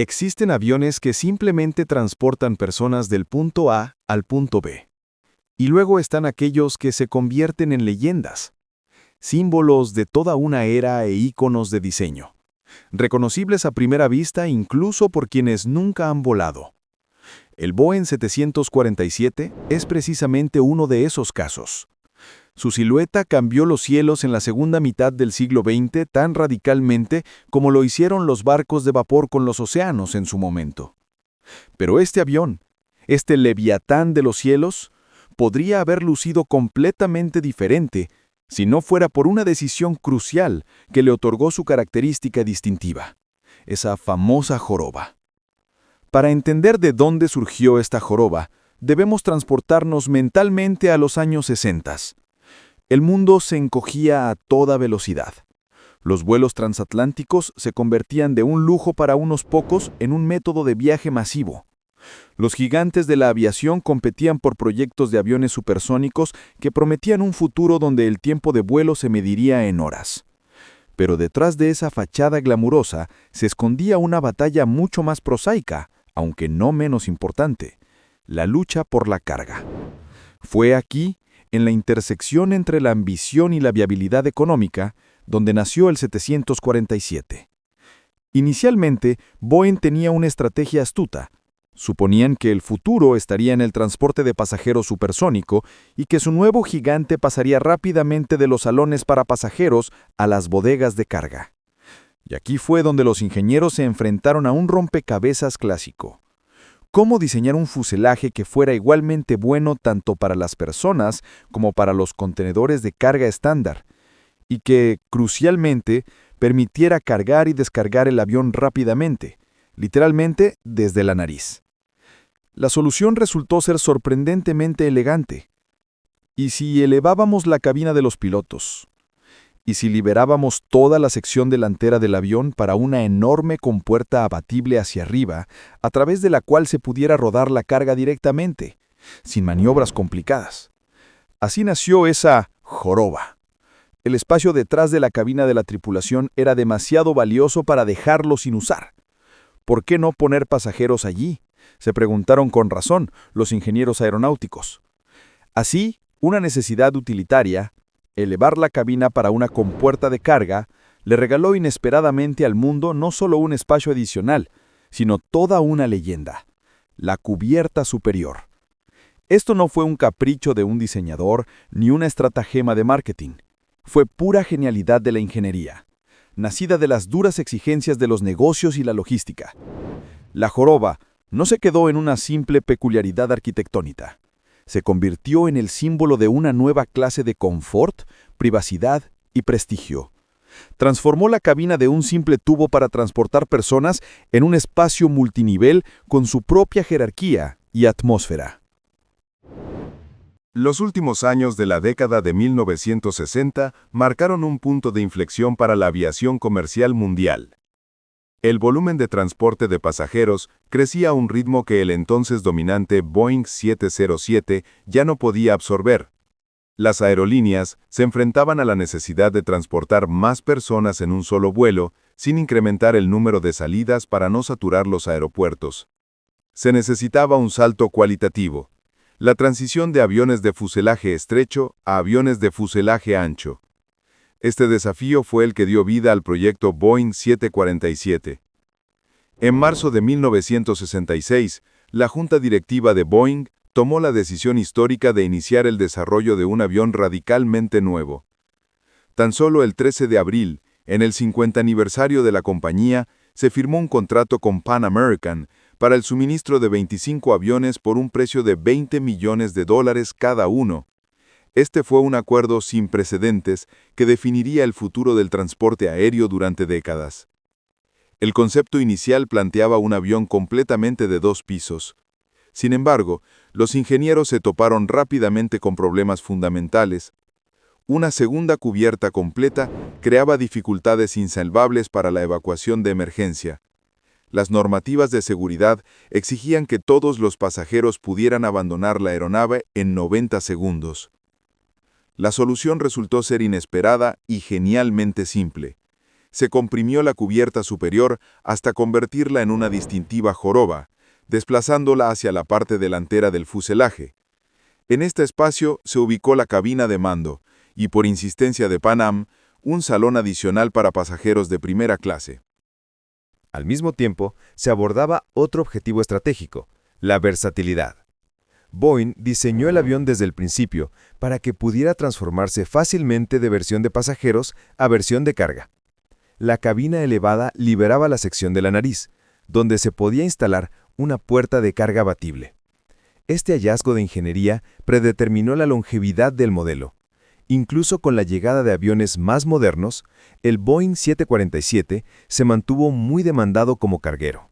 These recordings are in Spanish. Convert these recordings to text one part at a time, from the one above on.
Existen aviones que simplemente transportan personas del punto A al punto B. Y luego están aquellos que se convierten en leyendas, símbolos de toda una era e íconos de diseño, reconocibles a primera vista incluso por quienes nunca han volado. El Boeing 747 es precisamente uno de esos casos. Su silueta cambió los cielos en la segunda mitad del siglo XX tan radicalmente como lo hicieron los barcos de vapor con los océanos en su momento. Pero este avión, este leviatán de los cielos, podría haber lucido completamente diferente si no fuera por una decisión crucial que le otorgó su característica distintiva, esa famosa joroba. Para entender de dónde surgió esta joroba, debemos transportarnos mentalmente a los años 60. El mundo se encogía a toda velocidad. Los vuelos transatlánticos se convertían de un lujo para unos pocos en un método de viaje masivo. Los gigantes de la aviación competían por proyectos de aviones supersónicos que prometían un futuro donde el tiempo de vuelo se mediría en horas. Pero detrás de esa fachada glamurosa se escondía una batalla mucho más prosaica, aunque no menos importante: la lucha por la carga. Fue aquí, en la intersección entre la ambición y la viabilidad económica, donde nació el 747. Inicialmente, Boeing tenía una estrategia astuta. Suponían que el futuro estaría en el transporte de pasajeros supersónico y que su nuevo gigante pasaría rápidamente de los salones para pasajeros a las bodegas de carga. Y aquí fue donde los ingenieros se enfrentaron a un rompecabezas clásico. ¿Cómo diseñar un fuselaje que fuera igualmente bueno tanto para las personas como para los contenedores de carga estándar, y que, crucialmente, permitiera cargar y descargar el avión rápidamente, literalmente desde la nariz? La solución resultó ser sorprendentemente elegante. ¿Y si elevábamos la cabina de los pilotos? ¿Y si liberábamos toda la sección delantera del avión para una enorme compuerta abatible hacia arriba, a través de la cual se pudiera rodar la carga directamente, sin maniobras complicadas? Así nació esa joroba. El espacio detrás de la cabina de la tripulación era demasiado valioso para dejarlo sin usar. ¿Por qué no poner pasajeros allí?, se preguntaron con razón los ingenieros aeronáuticos. Así, una necesidad utilitaria, elevar la cabina para una compuerta de carga, le regaló inesperadamente al mundo no solo un espacio adicional, sino toda una leyenda: la cubierta superior. Esto no fue un capricho de un diseñador ni una estratagema de marketing. Fue pura genialidad de la ingeniería, nacida de las duras exigencias de los negocios y la logística. La joroba no se quedó en una simple peculiaridad arquitectónica. Se convirtió en el símbolo de una nueva clase de confort, privacidad y prestigio. Transformó la cabina de un simple tubo para transportar personas en un espacio multinivel con su propia jerarquía y atmósfera. Los últimos años de la década de 1960 marcaron un punto de inflexión para la aviación comercial mundial. El volumen de transporte de pasajeros crecía a un ritmo que el entonces dominante Boeing 707 ya no podía absorber. Las aerolíneas se enfrentaban a la necesidad de transportar más personas en un solo vuelo, sin incrementar el número de salidas para no saturar los aeropuertos. Se necesitaba un salto cualitativo: la transición de aviones de fuselaje estrecho a aviones de fuselaje ancho. Este desafío fue el que dio vida al proyecto Boeing 747. En marzo de 1966, la junta directiva de Boeing tomó la decisión histórica de iniciar el desarrollo de un avión radicalmente nuevo. Tan solo el 13 de abril, en el 50 aniversario de la compañía, se firmó un contrato con Pan American para el suministro de 25 aviones por un precio de $20 millones cada uno. Este fue un acuerdo sin precedentes que definiría el futuro del transporte aéreo durante décadas. El concepto inicial planteaba un avión completamente de 2 pisos. Sin embargo, los ingenieros se toparon rápidamente con problemas fundamentales. Una segunda cubierta completa creaba dificultades insalvables para la evacuación de emergencia. Las normativas de seguridad exigían que todos los pasajeros pudieran abandonar la aeronave en 90 segundos. La solución resultó ser inesperada y genialmente simple. se comprimió la cubierta superior hasta convertirla en una distintiva joroba, desplazándola hacia la parte delantera del fuselaje. En este espacio se ubicó la cabina de mando y, por insistencia de Pan Am, un salón adicional para pasajeros de primera clase. Al mismo tiempo, se abordaba otro objetivo estratégico, la versatilidad. Boeing diseñó el avión desde el principio para que pudiera transformarse fácilmente de versión de pasajeros a versión de carga. La cabina elevada liberaba la sección de la nariz, donde se podía instalar una puerta de carga abatible. Este hallazgo de ingeniería predeterminó la longevidad del modelo. Incluso con la llegada de aviones más modernos, el Boeing 747 se mantuvo muy demandado como carguero.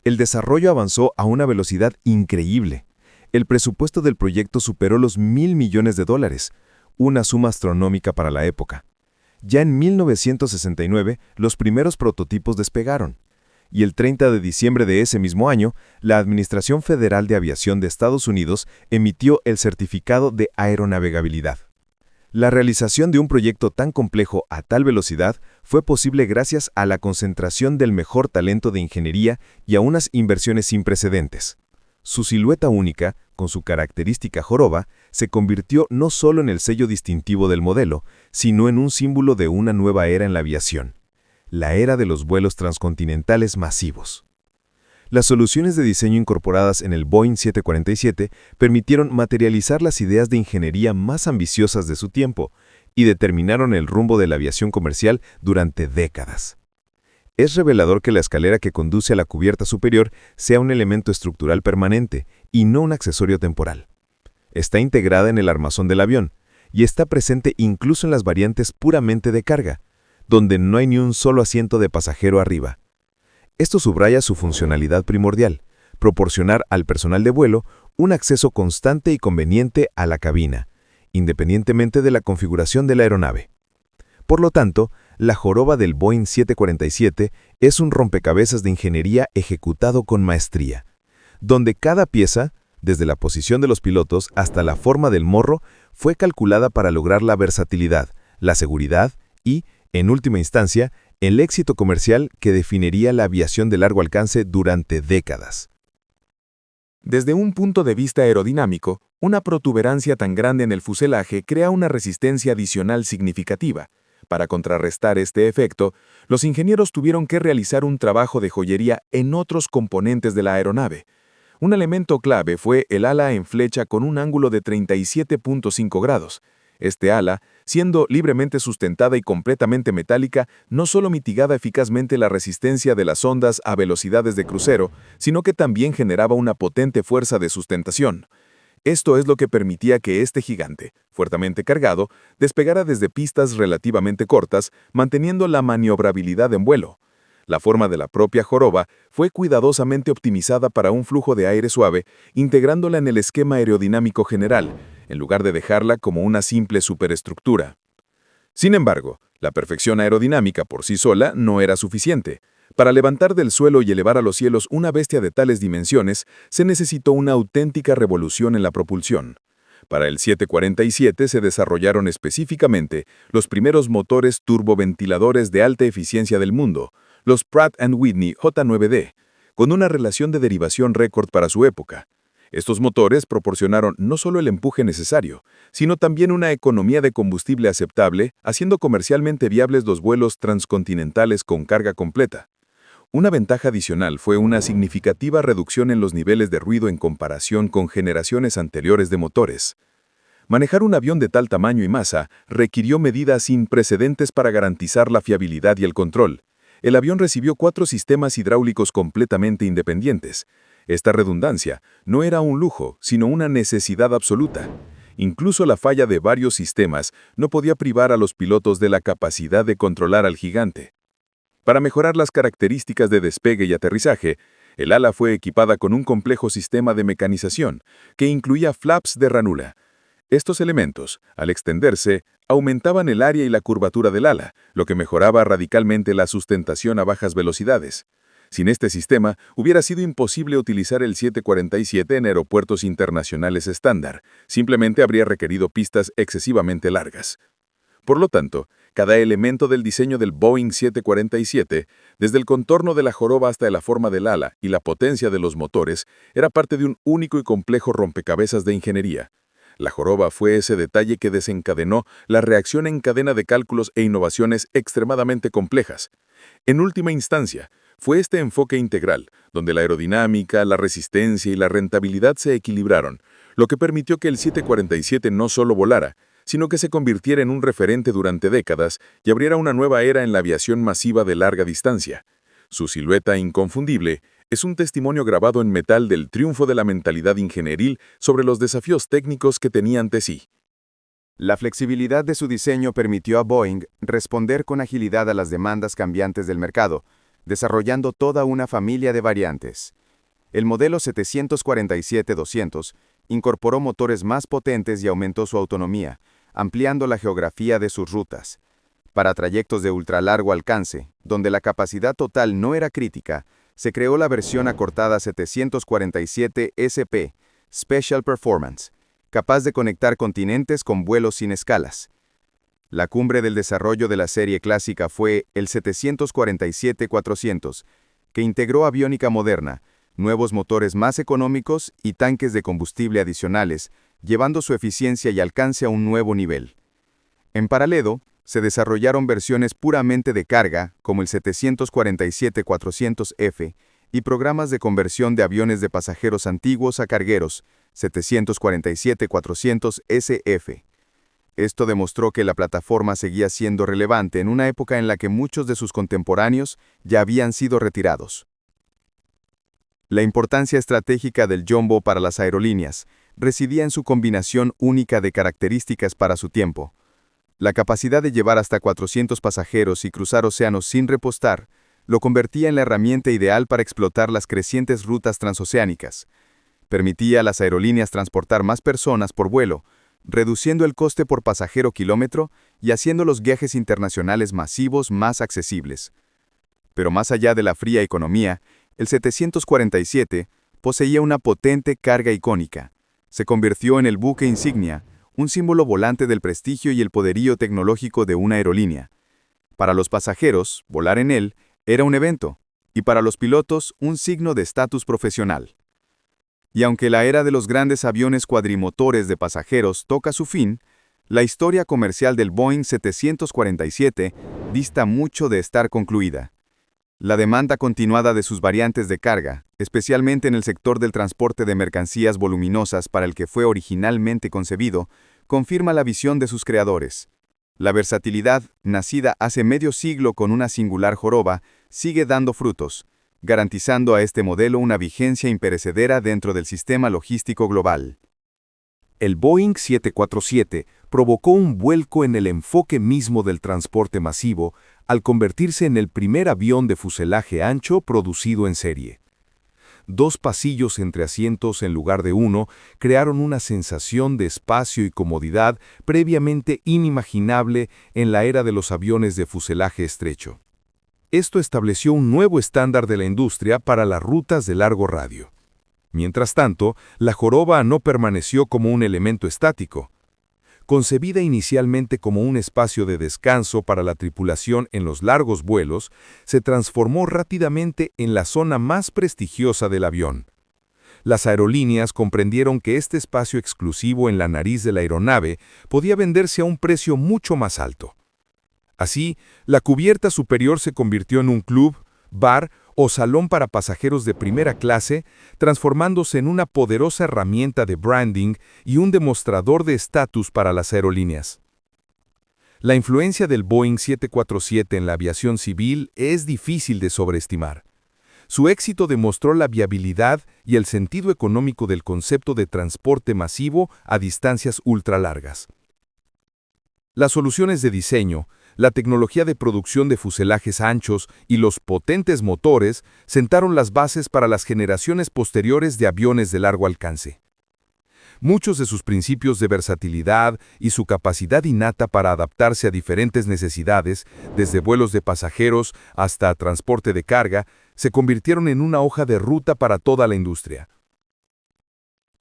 El desarrollo avanzó a una velocidad increíble. El presupuesto del proyecto superó los $1.000 millones, una suma astronómica para la época. Ya en 1969, los primeros prototipos despegaron, y el 30 de diciembre de ese mismo año, la Administración Federal de Aviación de Estados Unidos emitió el certificado de aeronavegabilidad. La realización de un proyecto tan complejo a tal velocidad fue posible gracias a la concentración del mejor talento de ingeniería y a unas inversiones sin precedentes. Su silueta única, con su característica joroba, se convirtió no solo en el sello distintivo del modelo, sino en un símbolo de una nueva era en la aviación, la era de los vuelos transcontinentales masivos. Las soluciones de diseño incorporadas en el Boeing 747 permitieron materializar las ideas de ingeniería más ambiciosas de su tiempo y determinaron el rumbo de la aviación comercial durante décadas. Es revelador que la escalera que conduce a la cubierta superior sea un elemento estructural permanente y no un accesorio temporal. Está integrada en el armazón del avión y está presente incluso en las variantes puramente de carga, donde no hay ni un solo asiento de pasajero arriba. Esto subraya su funcionalidad primordial, proporcionar al personal de vuelo un acceso constante y conveniente a la cabina, independientemente de la configuración de la aeronave. Por lo tanto, la joroba del Boeing 747 es un rompecabezas de ingeniería ejecutado con maestría, donde cada pieza, desde la posición de los pilotos hasta la forma del morro, fue calculada para lograr la versatilidad, la seguridad y, en última instancia, el éxito comercial que definiría la aviación de largo alcance durante décadas. Desde un punto de vista aerodinámico, una protuberancia tan grande en el fuselaje crea una resistencia adicional significativa. Para contrarrestar este efecto, los ingenieros tuvieron que realizar un trabajo de joyería en otros componentes de la aeronave. Un elemento clave fue el ala en flecha con un ángulo de 37.5 grados. Este ala, siendo libremente sustentada y completamente metálica, no solo mitigaba eficazmente la resistencia de las ondas a velocidades de crucero, sino que también generaba una potente fuerza de sustentación. Esto es lo que permitía que este gigante, fuertemente cargado, despegara desde pistas relativamente cortas, manteniendo la maniobrabilidad en vuelo. La forma de la propia joroba fue cuidadosamente optimizada para un flujo de aire suave, integrándola en el esquema aerodinámico general, en lugar de dejarla como una simple superestructura. Sin embargo, la perfección aerodinámica por sí sola no era suficiente. Para levantar del suelo y elevar a los cielos una bestia de tales dimensiones, se necesitó una auténtica revolución en la propulsión. Para el 747 se desarrollaron específicamente los primeros motores turboventiladores de alta eficiencia del mundo, los Pratt & Whitney J9D, con una relación de derivación récord para su época. Estos motores proporcionaron no solo el empuje necesario, sino también una economía de combustible aceptable, haciendo comercialmente viables los vuelos transcontinentales con carga completa. Una ventaja adicional fue una significativa reducción en los niveles de ruido en comparación con generaciones anteriores de motores. Manejar un avión de tal tamaño y masa requirió medidas sin precedentes para garantizar la fiabilidad y el control. El avión recibió 4 sistemas hidráulicos completamente independientes. Esta redundancia no era un lujo, sino una necesidad absoluta. Incluso la falla de varios sistemas no podía privar a los pilotos de la capacidad de controlar al gigante. Para mejorar las características de despegue y aterrizaje, el ala fue equipada con un complejo sistema de mecanización que incluía flaps de ranura. Estos elementos, al extenderse, aumentaban el área y la curvatura del ala, lo que mejoraba radicalmente la sustentación a bajas velocidades. Sin este sistema, hubiera sido imposible utilizar el 747 en aeropuertos internacionales estándar. Simplemente habría requerido pistas excesivamente largas. Por lo tanto, cada elemento del diseño del Boeing 747, desde el contorno de la joroba hasta la forma del ala y la potencia de los motores, era parte de un único y complejo rompecabezas de ingeniería. La joroba fue ese detalle que desencadenó la reacción en cadena de cálculos e innovaciones extremadamente complejas. En última instancia, fue este enfoque integral, donde la aerodinámica, la resistencia y la rentabilidad se equilibraron, lo que permitió que el 747 no solo volara, sino que se convirtiera en un referente durante décadas y abriera una nueva era en la aviación masiva de larga distancia. Su silueta inconfundible es un testimonio grabado en metal del triunfo de la mentalidad ingenieril sobre los desafíos técnicos que tenía ante sí. La flexibilidad de su diseño permitió a Boeing responder con agilidad a las demandas cambiantes del mercado, desarrollando toda una familia de variantes. El modelo 747-200 incorporó motores más potentes y aumentó su autonomía, ampliando la geografía de sus rutas. Para trayectos de ultralargo alcance, donde la capacidad total no era crítica, se creó la versión acortada 747 SP, Special Performance, capaz de conectar continentes con vuelos sin escalas. La cumbre del desarrollo de la serie clásica fue el 747-400, que integró aviónica moderna, nuevos motores más económicos y tanques de combustible adicionales, llevando su eficiencia y alcance a un nuevo nivel. En paralelo, se desarrollaron versiones puramente de carga, como el 747-400F, y programas de conversión de aviones de pasajeros antiguos a cargueros, 747-400SF. Esto demostró que la plataforma seguía siendo relevante en una época en la que muchos de sus contemporáneos ya habían sido retirados. La importancia estratégica del Jumbo para las aerolíneas residía en su combinación única de características para su tiempo. La capacidad de llevar hasta 400 pasajeros y cruzar océanos sin repostar lo convertía en la herramienta ideal para explotar las crecientes rutas transoceánicas. Permitía a las aerolíneas transportar más personas por vuelo, reduciendo el coste por pasajero kilómetro y haciendo los viajes internacionales masivos más accesibles. Pero más allá de la fría economía, el 747 poseía una potente carga icónica. Se convirtió en el buque insignia, un símbolo volante del prestigio y el poderío tecnológico de una aerolínea. Para los pasajeros, volar en él era un evento, y para los pilotos, un signo de estatus profesional. Y aunque la era de los grandes aviones cuadrimotores de pasajeros toca su fin, la historia comercial del Boeing 747 dista mucho de estar concluida. La demanda continuada de sus variantes de carga, especialmente en el sector del transporte de mercancías voluminosas para el que fue originalmente concebido, confirma la visión de sus creadores. La versatilidad, nacida hace medio siglo con una singular joroba, sigue dando frutos, garantizando a este modelo una vigencia imperecedera dentro del sistema logístico global. El Boeing 747 provocó un vuelco en el enfoque mismo del transporte masivo al convertirse en el primer avión de fuselaje ancho producido en serie. 2 pasillos entre asientos en lugar de uno crearon una sensación de espacio y comodidad previamente inimaginable en la era de los aviones de fuselaje estrecho. Esto estableció un nuevo estándar de la industria para las rutas de largo radio. Mientras tanto, la joroba no permaneció como un elemento estático. Concebida inicialmente como un espacio de descanso para la tripulación en los largos vuelos, se transformó rápidamente en la zona más prestigiosa del avión. Las aerolíneas comprendieron que este espacio exclusivo en la nariz de la aeronave podía venderse a un precio mucho más alto. Así, la cubierta superior se convirtió en un club, bar o salón para pasajeros de primera clase, transformándose en una poderosa herramienta de branding y un demostrador de estatus para las aerolíneas. La influencia del Boeing 747 en la aviación civil es difícil de sobreestimar. Su éxito demostró la viabilidad y el sentido económico del concepto de transporte masivo a distancias ultralargas. Las soluciones de diseño, la tecnología de producción de fuselajes anchos y los potentes motores sentaron las bases para las generaciones posteriores de aviones de largo alcance. Muchos de sus principios de versatilidad y su capacidad innata para adaptarse a diferentes necesidades, desde vuelos de pasajeros hasta transporte de carga, se convirtieron en una hoja de ruta para toda la industria.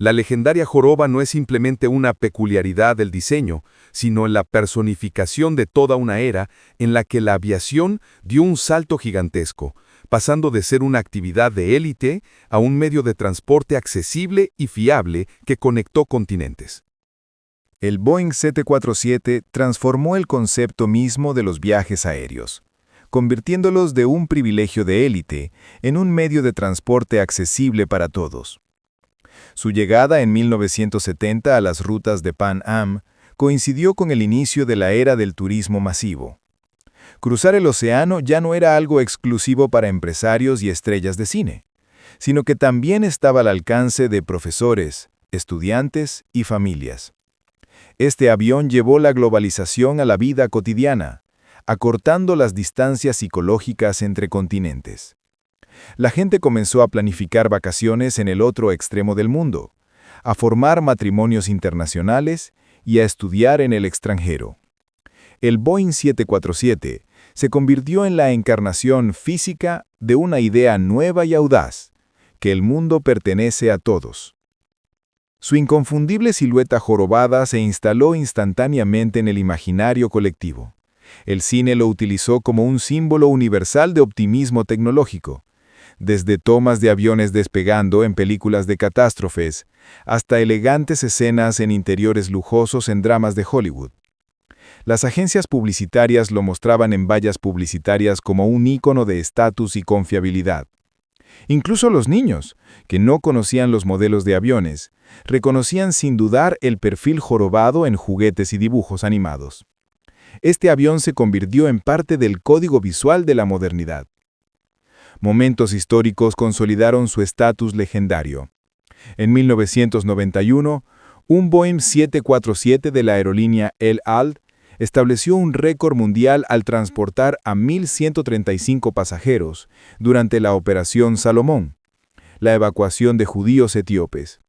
La legendaria joroba no es simplemente una peculiaridad del diseño, sino la personificación de toda una era en la que la aviación dio un salto gigantesco, pasando de ser una actividad de élite a un medio de transporte accesible y fiable que conectó continentes. El Boeing 747 transformó el concepto mismo de los viajes aéreos, convirtiéndolos de un privilegio de élite en un medio de transporte accesible para todos. Su llegada en 1970 a las rutas de Pan Am coincidió con el inicio de la era del turismo masivo. Cruzar el océano ya no era algo exclusivo para empresarios y estrellas de cine, sino que también estaba al alcance de profesores, estudiantes y familias. Este avión llevó la globalización a la vida cotidiana, acortando las distancias psicológicas entre continentes. La gente comenzó a planificar vacaciones en el otro extremo del mundo, a formar matrimonios internacionales y a estudiar en el extranjero. El Boeing 747 se convirtió en la encarnación física de una idea nueva y audaz, que el mundo pertenece a todos. Su inconfundible silueta jorobada se instaló instantáneamente en el imaginario colectivo. El cine lo utilizó como un símbolo universal de optimismo tecnológico, desde tomas de aviones despegando en películas de catástrofes, hasta elegantes escenas en interiores lujosos en dramas de Hollywood. Las agencias publicitarias lo mostraban en vallas publicitarias como un ícono de estatus y confiabilidad. Incluso los niños, que no conocían los modelos de aviones, reconocían sin dudar el perfil jorobado en juguetes y dibujos animados. Este avión se convirtió en parte del código visual de la modernidad. Momentos históricos consolidaron su estatus legendario. En 1991, un Boeing 747 de la aerolínea El Al estableció un récord mundial al transportar a 1.135 pasajeros durante la Operación Salomón, la evacuación de judíos etíopes.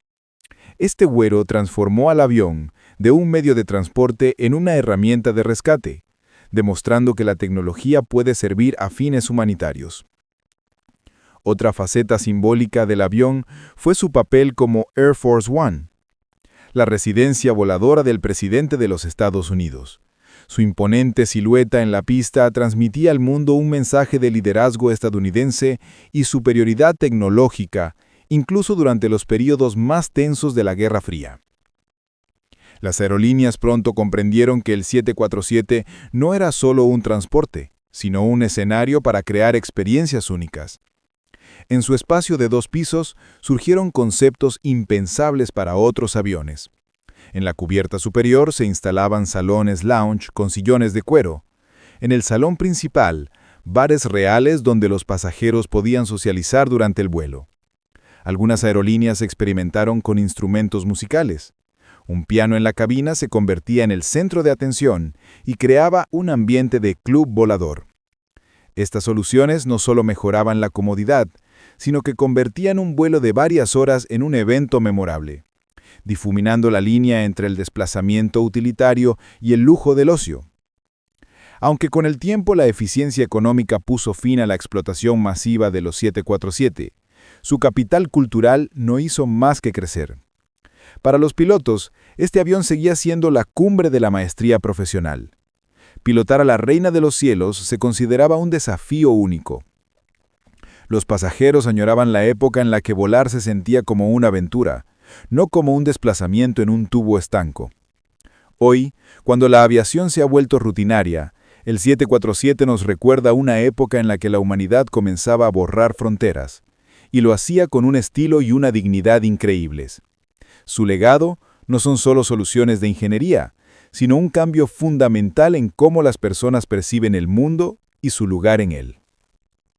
Este vuelo transformó al avión de un medio de transporte en una herramienta de rescate, demostrando que la tecnología puede servir a fines humanitarios. Otra faceta simbólica del avión fue su papel como Air Force One, la residencia voladora del presidente de los Estados Unidos. Su imponente silueta en la pista transmitía al mundo un mensaje de liderazgo estadounidense y superioridad tecnológica, incluso durante los períodos más tensos de la Guerra Fría. Las aerolíneas pronto comprendieron que el 747 no era solo un transporte, sino un escenario para crear experiencias únicas. En su espacio de 2 pisos surgieron conceptos impensables para otros aviones. En la cubierta superior se instalaban salones lounge con sillones de cuero. En el salón principal, bares reales donde los pasajeros podían socializar durante el vuelo. Algunas aerolíneas experimentaron con instrumentos musicales. Un piano en la cabina se convertía en el centro de atención y creaba un ambiente de club volador. Estas soluciones no solo mejoraban la comodidad, sino que convertían un vuelo de varias horas en un evento memorable, difuminando la línea entre el desplazamiento utilitario y el lujo del ocio. Aunque con el tiempo la eficiencia económica puso fin a la explotación masiva de los 747, su capital cultural no hizo más que crecer. Para los pilotos, este avión seguía siendo la cumbre de la maestría profesional. Pilotar a la reina de los cielos se consideraba un desafío único. Los pasajeros añoraban la época en la que volar se sentía como una aventura, no como un desplazamiento en un tubo estanco. Hoy, cuando la aviación se ha vuelto rutinaria, el 747 nos recuerda una época en la que la humanidad comenzaba a borrar fronteras, y lo hacía con un estilo y una dignidad increíbles. Su legado no son solo soluciones de ingeniería, sino un cambio fundamental en cómo las personas perciben el mundo y su lugar en él.